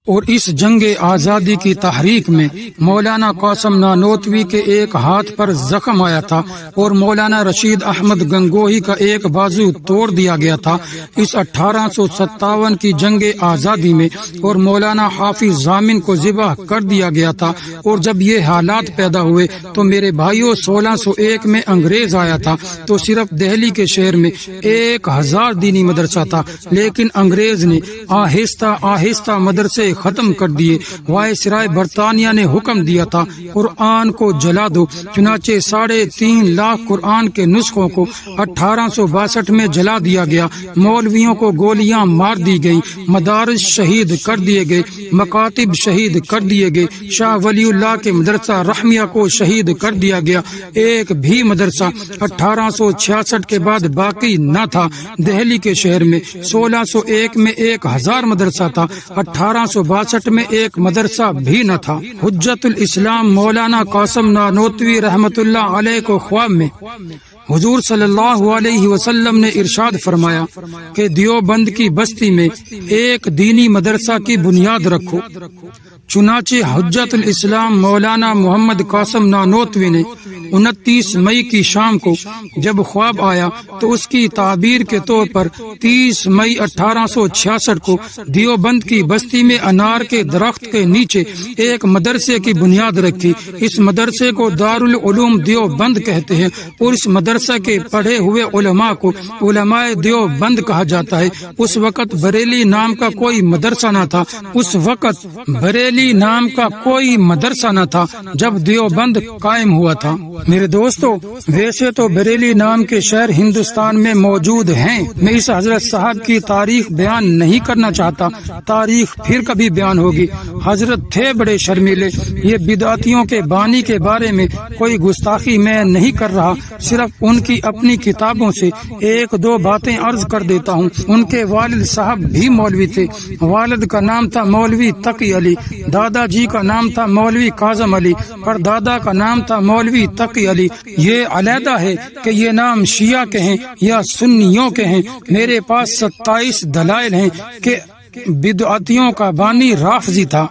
اور اس جنگ آزادی کی تحریک میں مولانا قاسم نانوتوی کے ایک ہاتھ پر زخم آیا تھا اور مولانا رشید احمد گنگوہی کا ایک بازو توڑ دیا گیا تھا۔ اس 1857 کی جنگ آزادی میں اور مولانا حافظ ضامن کو ذبح کر دیا گیا تھا۔ اور جب یہ حالات پیدا ہوئے تو میرے بھائیوں 1601 میں انگریز آیا تھا تو صرف دہلی کے شہر میں 1000 دینی مدرسہ تھا، لیکن انگریز نے آہستہ آہستہ مدرسے ختم کر دیے۔ وائسرائے برطانیہ نے حکم دیا تھا قرآن کو جلا دو، چنانچہ 3.5 لاکھ قرآن کے نسخوں کو 1862 میں جلا دیا گیا۔ مولویوں کو گولیاں مار دی گئیں، مدارس شہید کر دیے گئے، مکاتب شہید کر دیے گئے، شاہ ولی اللہ کے مدرسہ رحمیہ کو شہید کر دیا گیا۔ ایک بھی مدرسہ 1866 کے بعد باقی نہ تھا۔ دہلی کے شہر میں 1601 میں 1000 مدرسہ تھا، 1862 میں ایک مدرسہ بھی نہ تھا۔ حجت الاسلام مولانا قاسم نانوتوی رحمت اللہ علیہ کو خواب میں حضور صلی اللہ علیہ وسلم نے ارشاد فرمایا کہ دیوبند کی بستی میں ایک دینی مدرسہ کی بنیاد رکھو۔ چنانچہ حجت الاسلام مولانا محمد قاسم نانوتوی نے 29 مئی کی شام کو جب خواب آیا تو اس کی تعبیر کے طور پر 30 مئی 1866 کو دیوبند کی بستی میں انار کے درخت کے نیچے ایک مدرسے کی بنیاد رکھی۔ اس مدرسے کو دارالعلوم دیوبند کہتے ہیں اور اس مدرسے کے پڑھے ہوئے علماء کو علماء دیوبند کہا جاتا ہے۔ اس وقت بریلی نام کا کوئی مدرسہ نہ تھا، جب دیوبند قائم ہوا تھا۔ میرے دوستو، ویسے تو بریلی نام کے شہر ہندوستان میں موجود ہیں۔ میں اس حضرت صاحب کی تاریخ بیان نہیں کرنا چاہتا، تاریخ پھر کبھی بیان ہوگی۔ حضرت تھے بڑے شرمیلے۔ یہ بدعتیوں کے بانی کے بارے میں کوئی گستاخی میں نہیں کر رہا، صرف ان کی اپنی کتابوں سے 1-2 باتیں عرض کر دیتا ہوں۔ ان کے والد صاحب بھی مولوی تھے۔ والد کا نام تھا مولوی تقی علی، دادا جی کا نام تھا مولوی کاظم علی، پر دادا کا نام تھا مولوی تقی علی۔ یہ علیحدہ ہے کہ یہ نام شیعہ کے ہیں یا سنیوں کے ہیں۔ میرے پاس 27 دلائل ہیں کہ بدعتیوں کا بانی رافضی تھا۔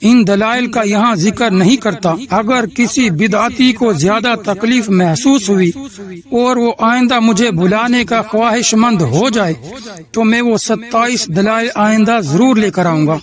ان دلائل کا یہاں ذکر نہیں کرتا۔ اگر کسی بدعتی کو زیادہ تکلیف محسوس ہوئی اور وہ آئندہ مجھے بلانے کا خواہش مند ہو جائے تو میں وہ 27 دلائل آئندہ ضرور لے کر آؤں گا۔